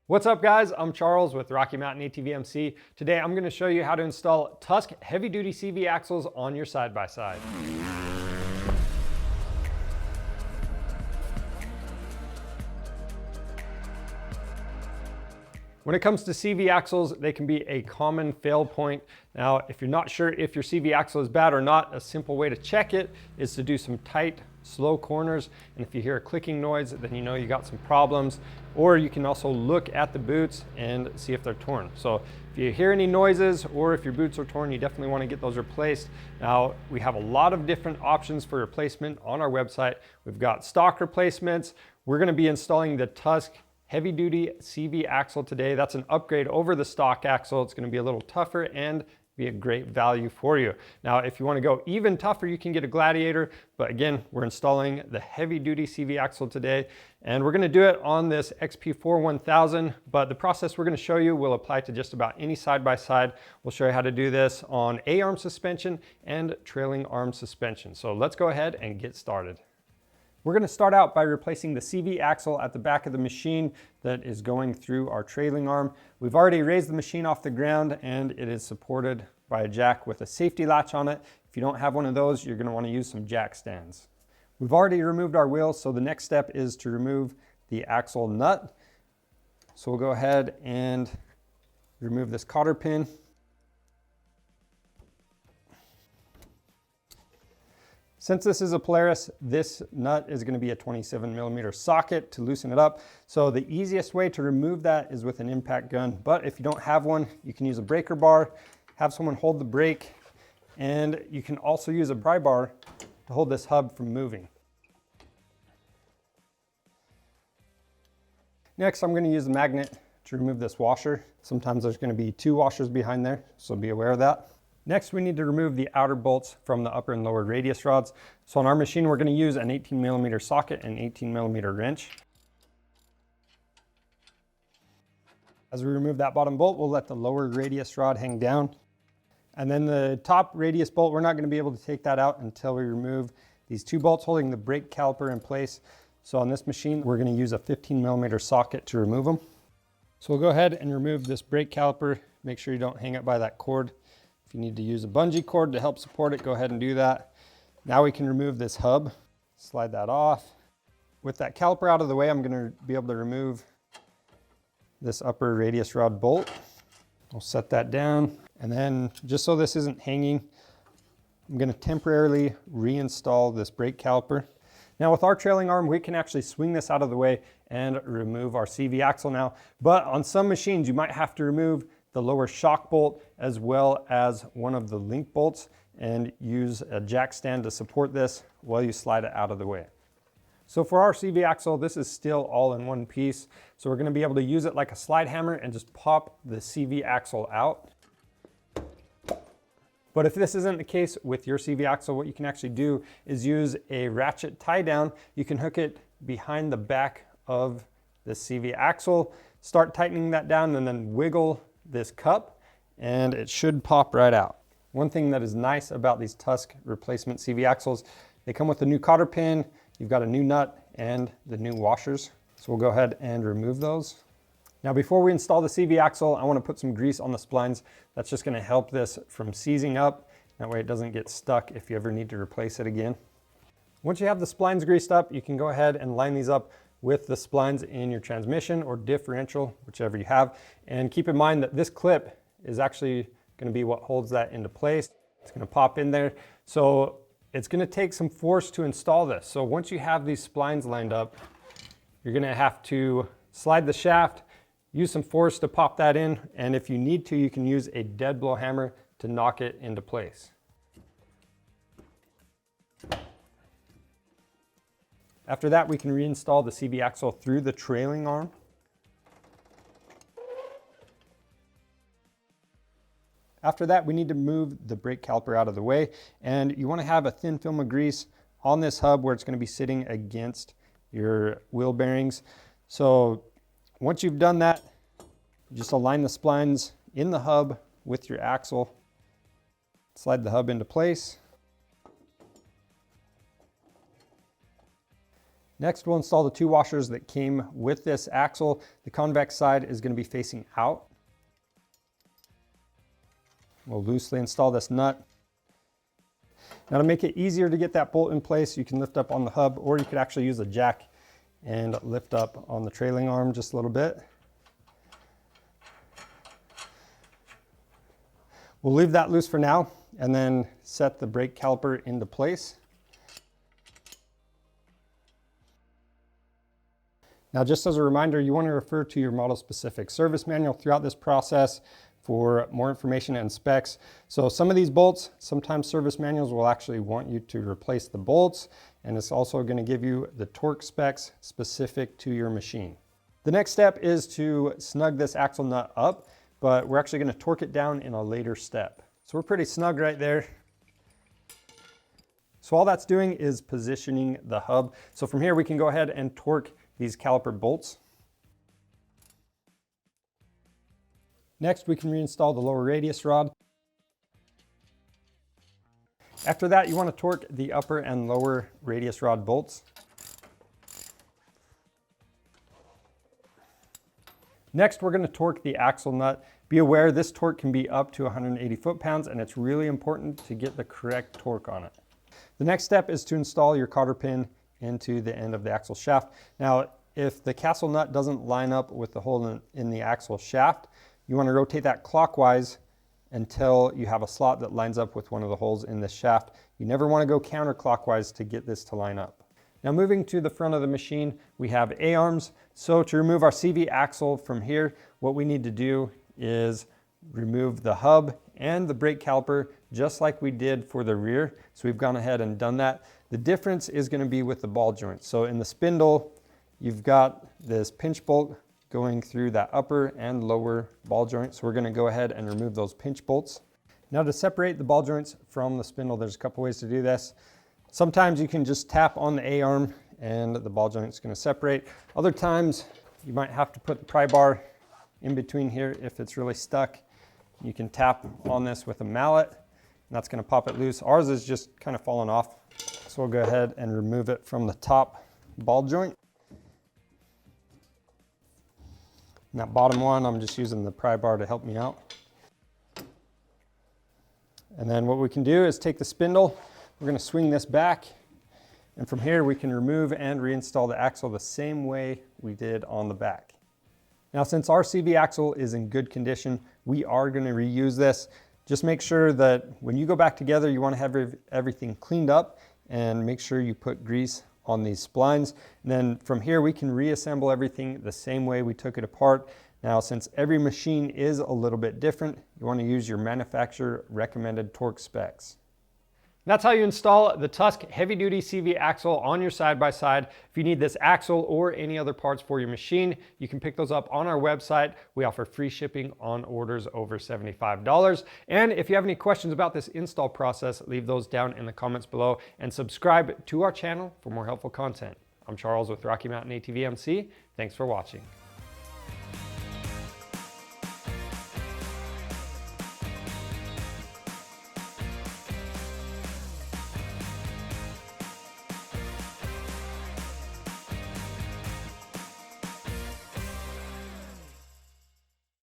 What's up guys, I'm Charles with Rocky Mountain ATV MC. Today I'm going to show you how to install Tusk heavy duty CV axles on your side-by-side. When it comes to CV axles, they can be a common fail point. Now, if you're not sure if your CV axle is bad or not, a simple way to check it is to do some tight, slow corners. And if you hear a clicking noise, then you know you got some problems. Or you can also look at the boots and see if they're torn. So if you hear any noises or if your boots are torn, you definitely want to get those replaced. Now, we have a lot of different options for replacement on our website. We've got stock replacements. We're going to be installing the Tusk heavy duty CV axle today. That's an upgrade over the stock axle. It's going to be a little tougher and be a great value for you. Now, if you want to go even tougher, you can get a Gladiator, but again, we're installing the heavy duty CV axle today, and we're going to do it on this XP4 1000, but the process we're going to show you will apply to just about any side-by-side. We'll show you how to do this on A-arm suspension and trailing arm suspension. So let's go ahead and get started. We're going to start out by replacing the CV axle at the back of the machine that is going through our trailing arm. We've already raised the machine off the ground and it is supported by a jack with a safety latch on it. If you don't have one of those, you're going to want to use some jack stands. We've already removed our wheels, so the next step is to remove the axle nut. So we'll go ahead and remove this cotter pin. Since this is a Polaris, this nut is going to be a 27mm socket to loosen it up. So the easiest way to remove that is with an impact gun. But if you don't have one, you can use a breaker bar, have someone hold the brake, and you can also use a pry bar to hold this hub from moving. Next, I'm going to use the magnet to remove this washer. Sometimes there's going to be two washers behind there, so be aware of that. Next, we need to remove the outer bolts from the upper and lower radius rods. So on our machine, we're going to use an 18mm socket and 18mm wrench. As we remove that bottom bolt, we'll let the lower radius rod hang down. And then the top radius bolt, we're not going to be able to take that out until we remove these two bolts holding the brake caliper in place. So on this machine, we're going to use a 15mm socket to remove them. So we'll go ahead and remove this brake caliper. Make sure you don't hang it by that cord. If you need to use a bungee cord to help support it, go ahead and do that. Now we can remove this hub, slide that off. With that caliper out of the way, I'm going to be able to remove this upper radius rod bolt. I'll set that down. And then just so this isn't hanging, I'm going to temporarily reinstall this brake caliper. Now with our trailing arm, we can actually swing this out of the way and remove our CV axle now. But on some machines, you might have to remove the lower shock bolt as well as one of the link bolts and use a jack stand to support this while you slide it out of the way. So for our CV axle, this is still all in one piece. So we're going to be able to use it like a slide hammer and just pop the CV axle out. But if this isn't the case with your CV axle, what you can actually do is use a ratchet tie down. You can hook it behind the back of the CV axle, start tightening that down and then wiggle this cup and it should pop right out. One thing that is nice about these Tusk replacement CV axles, they come with a new cotter pin, you've got a new nut and the new washers. So we'll go ahead and remove those. Now before we install the CV axle, I want to put some grease on the splines. That's just going to help this from seizing up. That way it doesn't get stuck if you ever need to replace it again. Once you have the splines greased up, you can go ahead and line these up with the splines in your transmission or differential, whichever you have. And keep in mind that this clip is actually going to be what holds that into place. It's going to pop in there. So it's going to take some force to install this. So once you have these splines lined up, you're going to have to slide the shaft, use some force to pop that in. And if you need to, you can use a dead blow hammer to knock it into place. After that, we can reinstall the CV axle through the trailing arm. After that, we need to move the brake caliper out of the way, and you want to have a thin film of grease on this hub where it's going to be sitting against your wheel bearings. So once you've done that, just align the splines in the hub with your axle, slide the hub into place. Next, we'll install the 2 washers that came with this axle. The convex side is going to be facing out. We'll loosely install this nut. Now, to make it easier to get that bolt in place, you can lift up on the hub, or you could actually use a jack and lift up on the trailing arm just a little bit. We'll leave that loose for now and then set the brake caliper into place. Now, just as a reminder, you want to refer to your model specific service manual throughout this process for more information and specs. So some of these bolts, sometimes service manuals will actually want you to replace the bolts, and it's also going to give you the torque specs specific to your machine. The next step is to snug this axle nut up, but we're actually going to torque it down in a later step. So we're pretty snug right there. So all that's doing is positioning the hub. So from here we can go ahead and torque these caliper bolts. Next, we can reinstall the lower radius rod. After that, you want to torque the upper and lower radius rod bolts. Next, we're going to torque the axle nut. Be aware this torque can be up to 180 foot-pounds, and it's really important to get the correct torque on it. The next step is to install your cotter pin into the end of the axle shaft. Now, if the castle nut doesn't line up with the hole in the axle shaft, you want to rotate that clockwise until you have a slot that lines up with one of the holes in this shaft. You never want to go counterclockwise to get this to line up. Now, moving to the front of the machine, we have A-arms. So to remove our CV axle from here, what we need to do is remove the hub and the brake caliper just like we did for the rear. So we've gone ahead and done that. The difference is going to be with the ball joints. So in the spindle, you've got this pinch bolt going through that upper and lower ball joint. So we're going to go ahead and remove those pinch bolts. Now, to separate the ball joints from the spindle, there's a couple ways to do this. Sometimes you can just tap on the A-arm and the ball joint is going to separate. Other times you might have to put the pry bar in between here if it's really stuck. You can tap on this with a mallet and that's going to pop it loose. Ours is just kind of falling off. So we'll go ahead and remove it from the top ball joint. And that bottom one, I'm just using the pry bar to help me out. And then what we can do is take the spindle, we're going to swing this back, and from here we can remove and reinstall the axle the same way we did on the back. Now, since our CV axle is in good condition, we are going to reuse this. Just make sure that when you go back together, you want to have everything cleaned up and make sure you put grease on these splines. And then from here, we can reassemble everything the same way we took it apart. Now, since every machine is a little bit different, you want to use your manufacturer recommended torque specs. That's how you install the Tusk Heavy Duty CV Axle on your side-by-side. If you need this axle or any other parts for your machine, you can pick those up on our website. We offer free shipping on orders over $75. And if you have any questions about this install process, leave those down in the comments below and subscribe to our channel for more helpful content. I'm Charles with Rocky Mountain ATV MC. Thanks for watching.